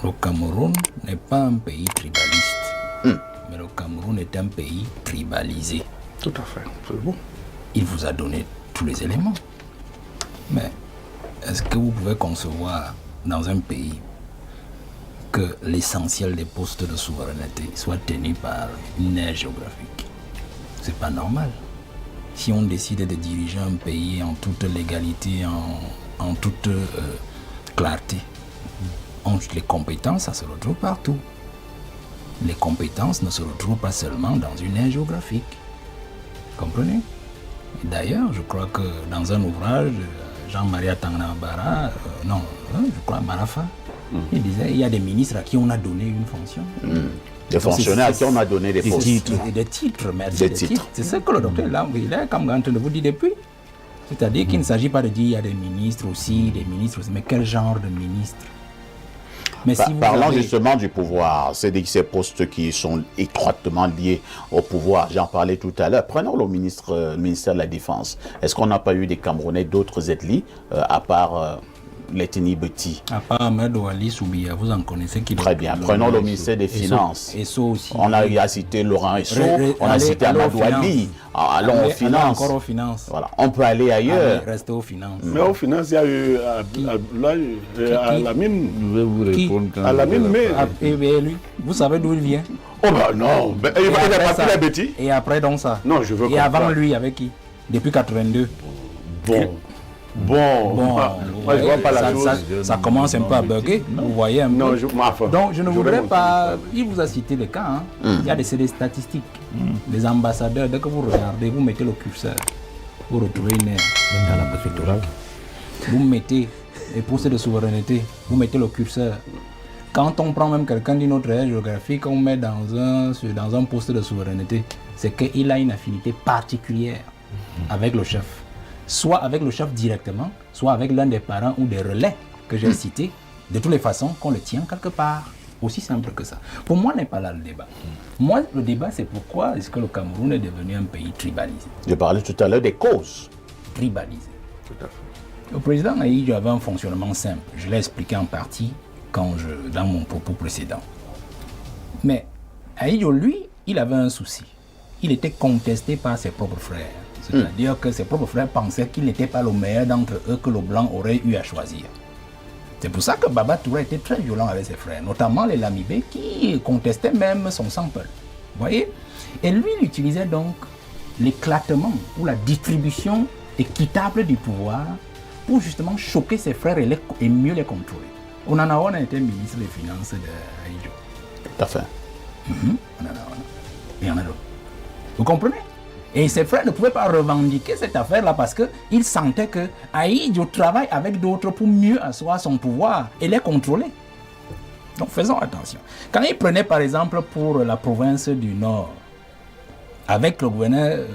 Le Cameroun n'est pas un pays tribaliste, mais le Cameroun est un pays tribalisé. Tout à fait, c'est bon. Il vous a donné tous les éléments. Mais est-ce que vous pouvez concevoir dans un pays que l'essentiel des postes de souveraineté soit tenu par une aire géographique? C'est pas normal. Si on décide de diriger un pays en toute légalité, en toute clarté, les compétences, ça se retrouve partout. Les compétences ne se retrouvent pas seulement dans une aire géographique. Comprenez? D'ailleurs, je crois que dans un ouvrage, Jean-Marie Tangnabara, je crois Marafa, il disait il y a des ministres à qui on a donné une fonction. Des fonctionnaires à qui on a donné des postes. Des titres, merci. Des titres. C'est ce que le docteur là, il est comme en train de vous dire depuis. C'est-à-dire qu'il ne s'agit pas de dire il y a des ministres aussi, mais quel genre de ministres? Mais si parlons justement du pouvoir, c'est ces postes qui sont étroitement liés au pouvoir. J'en parlais tout à l'heure. Prenons le ministère de la Défense. Est-ce qu'on n'a pas eu des Camerounais d'autres ethnies, à part l'ethnie Beti? À part Ahmed Ouali Soubia, vous en connaissez qui? Très bien. Prenons le ministère des Finances. Esso aussi. On a cité Laurent Esso, on a cité Amadou Ali. Allons aux finances. Encore aux finances. Voilà. On peut aller ailleurs. Restez aux finances. Mais aux finances, il y a eu à la mine. Je vais vous répondre quand à la mine, mais. Et lui, vous savez d'où il vient? Oh bah non, il va pas la bêtise. Et après donc ça. Non, je veux. Et avant lui, avec qui? Depuis 82. Bon, moi je vois pas la chose. Ça commence un peu à bugger, vous voyez un peu. Non, donc je ne voudrais pas. Il vous a cité des cas, il y a des statistiques. Les ambassadeurs, dès que vous regardez, vous mettez le curseur, vous retrouvez une aire dans la préfecture. Vous mettez les postes de souveraineté, vous mettez le curseur. Quand on prend même quelqu'un d'une autre aire géographique, on met dans un poste de souveraineté, c'est qu'il a une affinité particulière avec le chef. Soit avec le chef directement, soit avec l'un des parents ou des relais que j'ai cités, de toutes les façons qu'on le tient quelque part. Aussi simple que ça. Pour moi, n'est pas là le débat. Moi, le débat, c'est pourquoi est-ce que le Cameroun est devenu un pays tribalisé. Je parlais tout à l'heure des causes. Tribalisé. Tout à fait. Le président Aïdjo avait un fonctionnement simple. Je l'ai expliqué en partie dans mon propos précédent. Mais Aïdjo, lui, il avait un souci. Il était contesté par ses propres frères. C'est-à-dire que ses propres frères pensaient qu'il n'était pas le meilleur d'entre eux que le blanc aurait eu à choisir. C'est pour ça que Baba Touré était très violent avec ses frères, notamment les Lamibé qui contestaient même son sample. Vous voyez? Et lui, il utilisait donc l'éclatement ou la distribution équitable du pouvoir pour justement choquer ses frères et mieux les contrôler. Onanaona était ministre des Finances de Aïdjo. Tout à fait. Il y en a d'autres. Vous comprenez? Et ses frères ne pouvaient pas revendiquer cette affaire-là parce qu'ils sentaient que Aïdjo travaille avec d'autres pour mieux asseoir son pouvoir et les contrôler. Donc faisons attention. Quand il prenait par exemple pour la province du Nord, avec le gouverneur,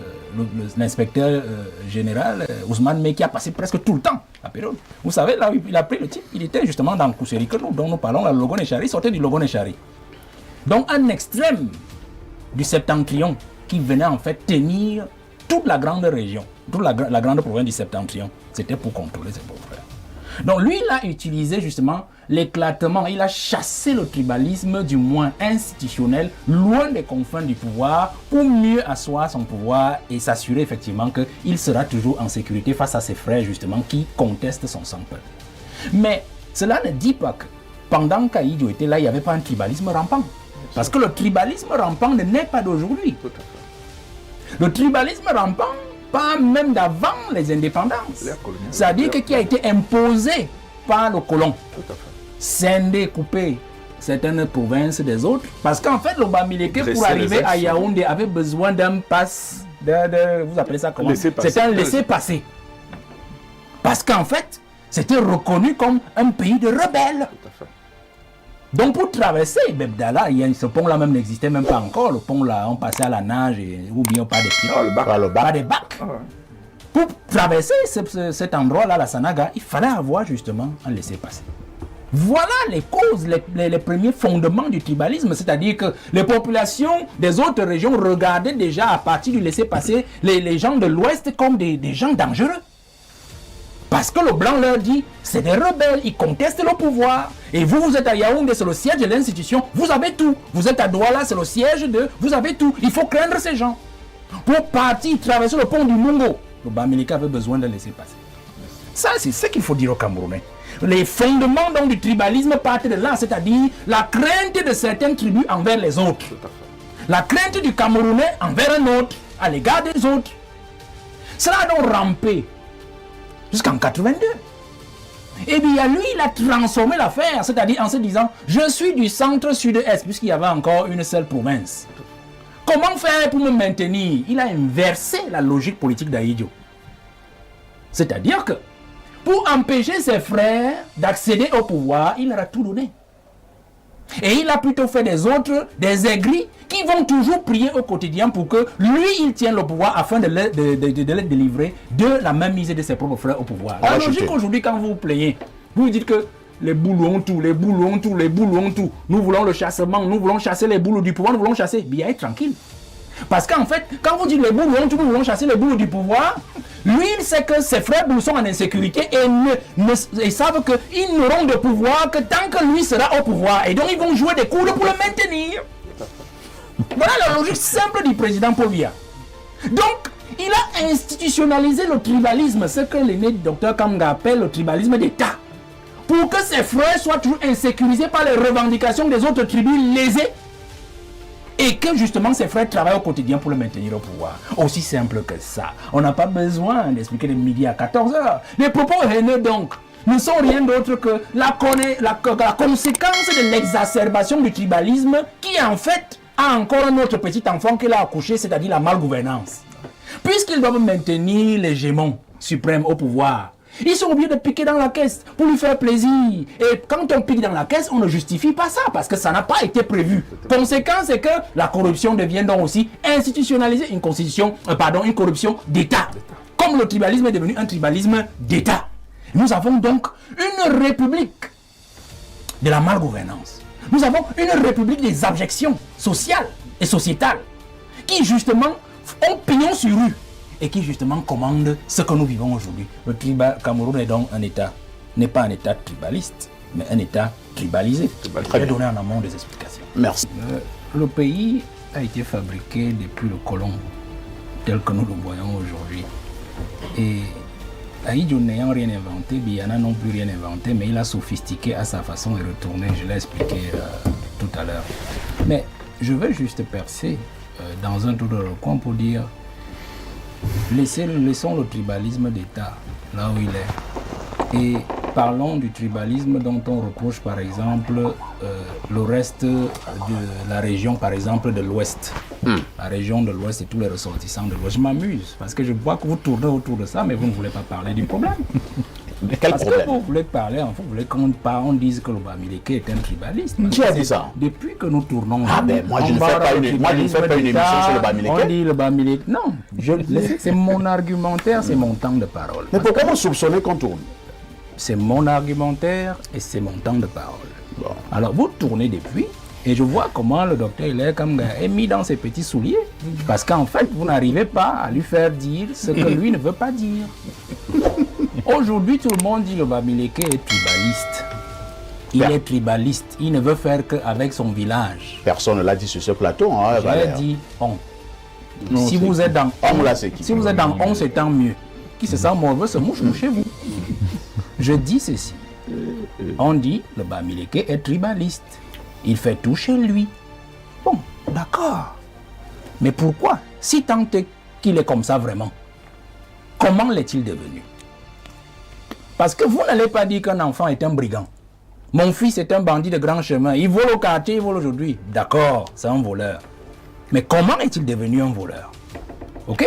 l'inspecteur général Ousmane Mey qui a passé presque tout le temps à période. Vous savez, là il a pris le type, il était justement dans Kousseri que dont nous parlons, le Logo-Nechari, sortait du Logo-Nechari. Donc un extrême du septentrion qui venait en fait tenir toute la grande région, toute la grande province du septentrion. C'était pour contrôler ses pauvres frères. Donc lui, il a utilisé justement l'éclatement, il a chassé le tribalisme du moins institutionnel, loin des confins du pouvoir, pour mieux asseoir son pouvoir et s'assurer effectivement qu'il sera toujours en sécurité face à ses frères justement qui contestent son sang-peuple. Mais cela ne dit pas que pendant qu'Aïdjo était là, il n'y avait pas un tribalisme rampant. Parce que le tribalisme rampant ne naît pas d'aujourd'hui. Le tribalisme rampant, pas même d'avant les indépendances. C'est-à-dire qui a été imposé par le colon. Scinder, couper certaines provinces des autres. Parce qu'en fait, le Bamileke, pour arriver à Yaoundé, avait besoin d'un passe, vous appelez ça comment? C'était un laissez-passer. Parce qu'en fait, c'était reconnu comme un pays de rebelles. Donc pour traverser Bebdala, ce pont-là même n'existait même pas encore. Le pont-là, on passait à la nage ou bien pas des pirogues, pas des bacs. Pour traverser cet endroit-là, la Sanaga, il fallait avoir justement un laissez-passer. Voilà les causes, les premiers fondements du tribalisme, c'est-à-dire que les populations des autres régions regardaient déjà à partir du laissez-passer les gens de l'Ouest comme des gens dangereux. Parce que le blanc leur dit, c'est des rebelles, ils contestent le pouvoir. Et vous, vous êtes à Yaoundé, c'est le siège de l'institution, vous avez tout. Vous êtes à Douala, c'est le siège de... Vous avez tout. Il faut craindre ces gens. Pour partir traverser le pont du Mungo, le Bamileke avait besoin de laisser passer. Ça, c'est ce qu'il faut dire aux Camerounais. Les fondements donc, du tribalisme partent de là, c'est-à-dire la crainte de certaines tribus envers les autres. La crainte du Camerounais envers un autre, à l'égard des autres. Cela a donc rampé jusqu'en 82. Et bien lui, il a transformé l'affaire, c'est-à-dire en se disant, je suis du centre-sud-est, puisqu'il y avait encore une seule province. Comment faire pour me maintenir? Il a inversé la logique politique d'Ahidjo. C'est-à-dire que, pour empêcher ses frères d'accéder au pouvoir, il leur a tout donné. Et il a plutôt fait des autres, des aigris, qui vont toujours prier au quotidien pour que lui, il tienne le pouvoir afin de les délivrer de la même mise de ses propres frères au pouvoir. La logique aujourd'hui, quand vous vous plaignez, vous dites que les boules ont tout, les boules ont tout, les boules ont tout. Nous voulons le chassement, nous voulons chasser les boules du pouvoir, nous voulons chasser. Bien, être tranquille. Parce qu'en fait, quand vous dites les boules ont tout, nous voulons chasser les boules du pouvoir, lui, il sait que ses frères boules sont en insécurité et savent qu'ils n'auront de pouvoir que tant que lui sera au pouvoir. Et donc, ils vont jouer des coups pour le maintenir. Voilà la logique simple du président Paul Biya. Donc, il a institutionnalisé le tribalisme, ce que l'aîné docteur Kamga appelle le tribalisme d'État. Pour que ses frères soient toujours insécurisés par les revendications des autres tribus lésées. Et que justement ses frères travaillent au quotidien pour le maintenir au pouvoir. Aussi simple que ça. On n'a pas besoin d'expliquer de midi à 14h. Les propos haineux donc ne sont rien d'autre que la conséquence de l'exacerbation du tribalisme qui en fait a encore un autre petit enfant qu'il a accouché, c'est-à-dire la malgouvernance. Puisqu'ils doivent maintenir l'hégémon suprême au pouvoir, ils sont obligés de piquer dans la caisse pour lui faire plaisir. Et quand on pique dans la caisse, on ne justifie pas ça parce que ça n'a pas été prévu. Conséquence, c'est que la corruption devient donc aussi institutionnalisée, une corruption d'État. Comme le tribalisme est devenu un tribalisme d'État. Nous avons donc une république de la malgouvernance. Nous avons une république des abjections sociales et sociétales qui justement ont pignon sur rue et qui justement commande ce que nous vivons aujourd'hui. Le Cameroun est donc un État, n'est pas un État tribaliste, mais un État tribalisé. Je vais donner en amont des explications. Merci. Le pays a été fabriqué depuis le colon, tel que nous le voyons aujourd'hui. Et Ahidjo n'ayant rien inventé, Biana non plus rien inventé, mais il a sophistiqué à sa façon et retourné, je l'ai expliqué tout à l'heure. Mais je veux juste percer dans un tour de recoin pour dire laissons le tribalisme d'État là où il est et parlons du tribalisme dont on reproche par exemple le reste de la région par exemple de l'Ouest. La région de l'Ouest et tous les ressortissants de l'Ouest. Je m'amuse parce que je vois que vous tournez autour de ça mais vous ne voulez pas parler du problème. Quel Parce problème? que vous voulez parler, vous voulez qu'on dise que le Bamileke est un tribaliste. Qui a dit ça? Depuis que nous tournons... Ah ben moi je ne fais pas une émission sur le Bamileke. On dit le Bamileke. Non, c'est mon argumentaire, c'est mon temps de parole. Mais pourquoi vous soupçonnez qu'on tourne? C'est mon argumentaire et c'est mon temps de parole. Bon. Alors vous tournez depuis et je vois comment le docteur Hilaire Kamga est mis dans ses petits souliers. Parce qu'en fait, vous n'arrivez pas à lui faire dire ce que lui ne veut pas dire. Aujourd'hui, tout le monde dit le Bamileke est tribaliste. Il est tribaliste. Il ne veut faire qu'avec son village. Personne ne l'a dit sur ce plateau. Hein, J'ai dit on. Si vous êtes dans on, c'est tant mieux. Qui se sent mauvais se mouche, mouchez-vous. Je dis ceci. On dit le Bamileke est tribaliste. Il fait tout chez lui. Bon, d'accord. Mais pourquoi? Si tant est qu'il est comme ça vraiment, comment l'est-il devenu? Parce que vous n'allez pas dire qu'un enfant est un brigand. Mon fils est un bandit de grand chemin. Il vole au quartier, il vole aujourd'hui. D'accord, c'est un voleur. Mais comment est-il devenu un voleur? Ok?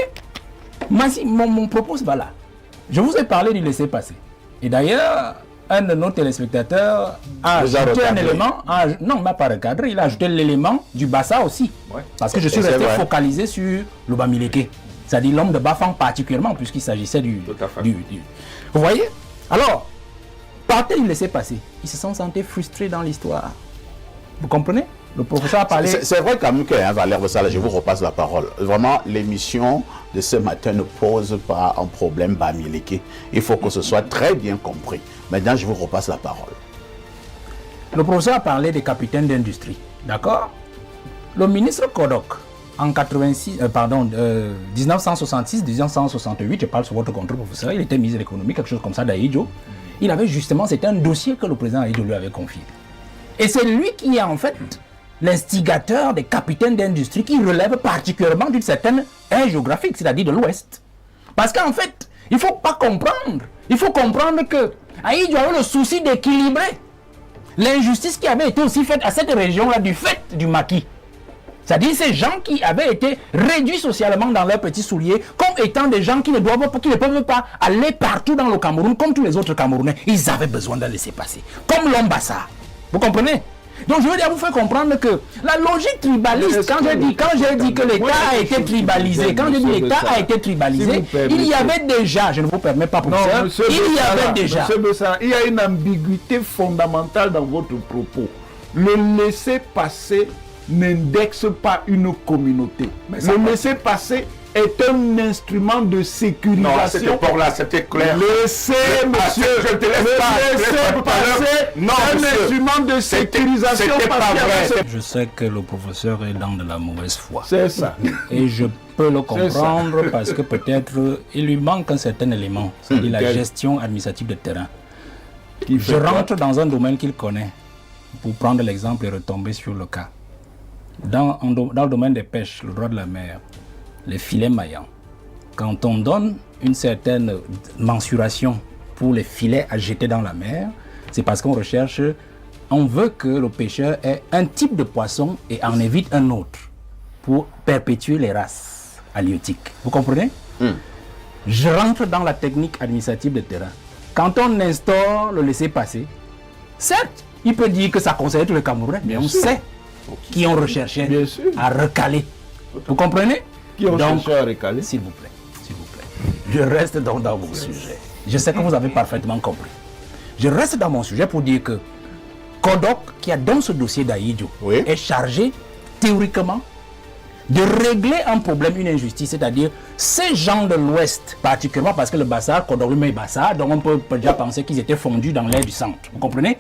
Mon propos, c'est là. Je vous ai parlé du laisser-passer. Et d'ailleurs, un de nos téléspectateurs a ajouté un élément. Non, il ne m'a pas recadré. Il a ajouté l'élément du Bassa aussi. Ouais. Parce que je suis resté focalisé sur le Bamileke. C'est-à-dire l'homme de Bafang particulièrement, puisqu'il s'agissait du... Vous voyez? Alors, partez du laisser-passer. Ils se sont sentis frustrés dans l'histoire. Vous comprenez? Le professeur a parlé... C'est vrai quand même que Valère Bessala, je vous repasse la parole. Vraiment, l'émission de ce matin ne pose pas un problème Bamileke. Il faut que ce soit très bien compris. Maintenant, je vous repasse la parole. Le professeur a parlé des capitaines d'industrie. D'accord? Le ministre Kodok, en 1966-1968, je parle sur votre contrôle, professeur, il était ministre de l'économie, quelque chose comme ça d'Aïdjo. Il avait justement, c'était un dossier que le président Aïdjo lui avait confié. Et c'est lui qui est en fait l'instigateur des capitaines d'industrie qui relèvent particulièrement d'une certaine aire géographique, c'est-à-dire de l'Ouest. Parce qu'en fait, il ne faut pas comprendre. Il faut comprendre que Aïdjo avait le souci d'équilibrer l'injustice qui avait été aussi faite à cette région-là du fait du maquis. C'est-à-dire ces gens qui avaient été réduits socialement dans leurs petits souliers comme étant des gens qui ne peuvent pas aller partout dans le Cameroun comme tous les autres Camerounais. Ils avaient besoin de laisser passer. Comme l'ambassade. Vous comprenez? Donc je veux dire vous faire comprendre que la logique tribaliste, quand j'ai dit que l'État a été tribalisé, quand je dis l'État a été tribalisé, il y avait déjà, je ne vous permets pas professeur, il y avait déjà. Monsieur Bessara, il y a une ambiguïté fondamentale dans votre propos. Le laisser-passer n'indexe pas une communauté. Le laisser-passer est un instrument de sécurisation. Non, à cette époque-là, c'était clair. Laissez, monsieur, je te laisse passer un instrument de sécurisation. C'était pas vrai. Je sais que le professeur est dans de la mauvaise foi. C'est ça. Et je peux le comprendre parce que peut-être il lui manque un certain élément, c'est-à-dire la gestion administrative de terrain. Je rentre dans un domaine qu'il connaît pour prendre l'exemple et retomber sur le cas. Dans le domaine des pêches, le droit de la mer, les filets maillants, quand on donne une certaine mensuration pour les filets à jeter dans la mer, c'est parce qu'on recherche, on veut que le pêcheur ait un type de poisson et en évite un autre pour perpétuer les races halieutiques. Vous comprenez? Je rentre dans la technique administrative de terrain. Quand on instaure le laisser-passer, certes, il peut dire que ça concerne tous les Camerounais, mais on sait qui ont recherché à recaler. Vous comprenez? Qui ont cherché à recaler? S'il vous plaît, s'il vous plaît. Je reste donc dans mon sujet. Je sais que vous avez parfaitement compris. Je reste dans mon sujet pour dire que Kodok, qui a dans ce dossier d'Aïdjo, est chargé théoriquement de régler un problème, une injustice, c'est-à-dire ces gens de l'Ouest, particulièrement parce que le Bassar, Kodok lui-même est Bassar, donc on peut déjà penser qu'ils étaient fondus dans l'air du centre. Vous comprenez?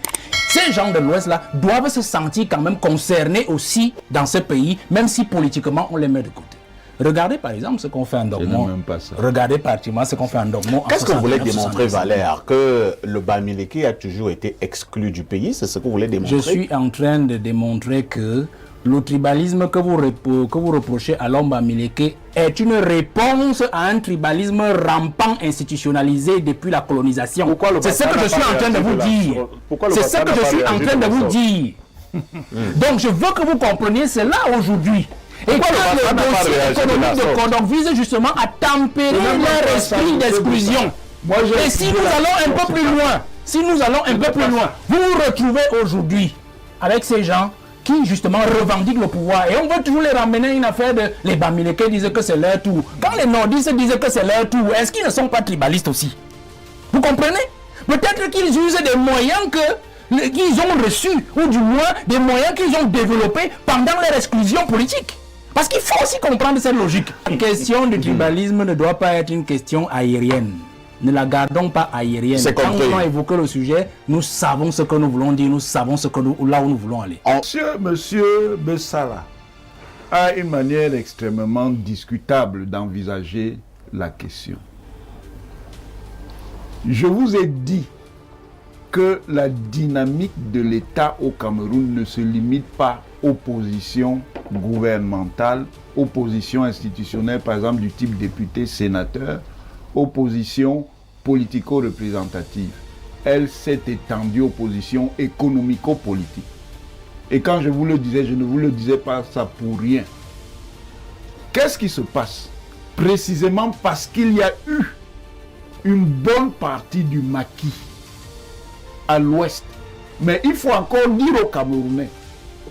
Ces gens de l'Ouest-là doivent se sentir quand même concernés aussi dans ce pays, même si politiquement on les met de côté. Regardez par exemple ce qu'on fait en Dormont. Regardez particulièrement ce qu'on fait en Dormont. Qu'est-ce que vous voulez démontrer, Valère? Que le Bamileke a toujours été exclu du pays? C'est ce que vous voulez démontrer? Je suis en train de démontrer que le tribalisme que vous reprochez à l'homme Bamileke est une réponse à un tribalisme rampant, institutionnalisé depuis la colonisation. C'est ce que je suis en train de vous dire. C'est ce que je suis en train de vous dire. Donc je veux que vous compreniez cela aujourd'hui. Et que le dossier économique de Kodok vise justement à tempérer leur esprit d'exclusion. Et si nous allons un peu plus loin, vous vous retrouvez aujourd'hui avec ces gens qui justement revendiquent le pouvoir. Et on veut toujours les ramener à une affaire de... Les Bamileke disent que c'est leur tour. Quand les nordistes disent que c'est leur tour, est-ce qu'ils ne sont pas tribalistes aussi? Vous comprenez? Peut-être qu'ils usent des moyens qu'ils ont reçus, ou du moins des moyens qu'ils ont développés pendant leur exclusion politique. Parce qu'il faut aussi comprendre cette logique. La question du tribalisme ne doit pas être une question aérienne. Ne la gardons pas aérienne. Quand on a évoqué le sujet, nous savons ce que nous voulons dire, nous savons là où nous voulons aller. Monsieur Bessara a une manière extrêmement discutable d'envisager la question. Je vous ai dit que la dynamique de l'État au Cameroun ne se limite pas aux positions gouvernementales, aux positions institutionnelles, par exemple du type député-sénateur, aux positions politico-représentatives. Elle s'est étendue aux positions économico-politiques. Et quand je vous le disais, je ne vous le disais pas ça pour rien. Qu'est-ce qui se passe? Précisément parce qu'il y a eu une bonne partie du maquis à l'ouest. Mais il faut encore dire aux Camerounais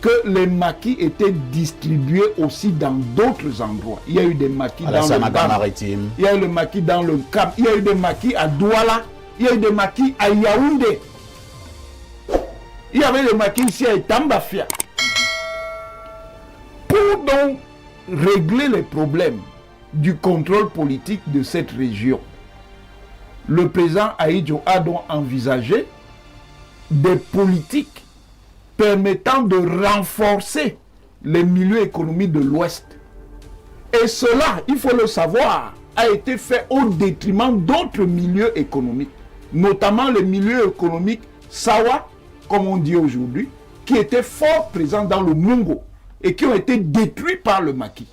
que les maquis étaient distribués aussi dans d'autres endroits. Il y a eu des maquis dans le maritime. Il y a eu des maquis dans le Cap. Il y a eu des maquis à Douala. Il y a eu des maquis à Yaoundé. Il y avait des maquis ici à Tambafia. donc régler les problèmes du contrôle politique de cette région, le président Ahidjo a donc envisagé des politiques permettant de renforcer les milieux économiques de l'Ouest. Et cela, il faut le savoir, a été fait au détriment d'autres milieux économiques, notamment les milieux économiques Sawa, comme on dit aujourd'hui, qui étaient fort présents dans le Mungo et qui ont été détruits par le maquis.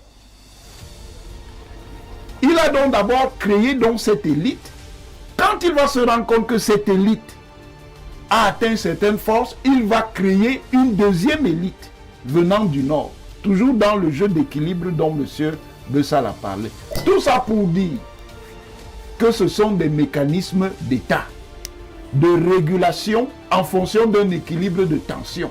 Il a donc d'abord créé donc cette élite. Quand il va se rendre compte que cette élite a atteint certaines forces, il va créer une deuxième élite venant du Nord, toujours dans le jeu d'équilibre dont M. Bessal a parlé. Tout ça pour dire que ce sont des mécanismes d'État, de régulation en fonction d'un équilibre de tension.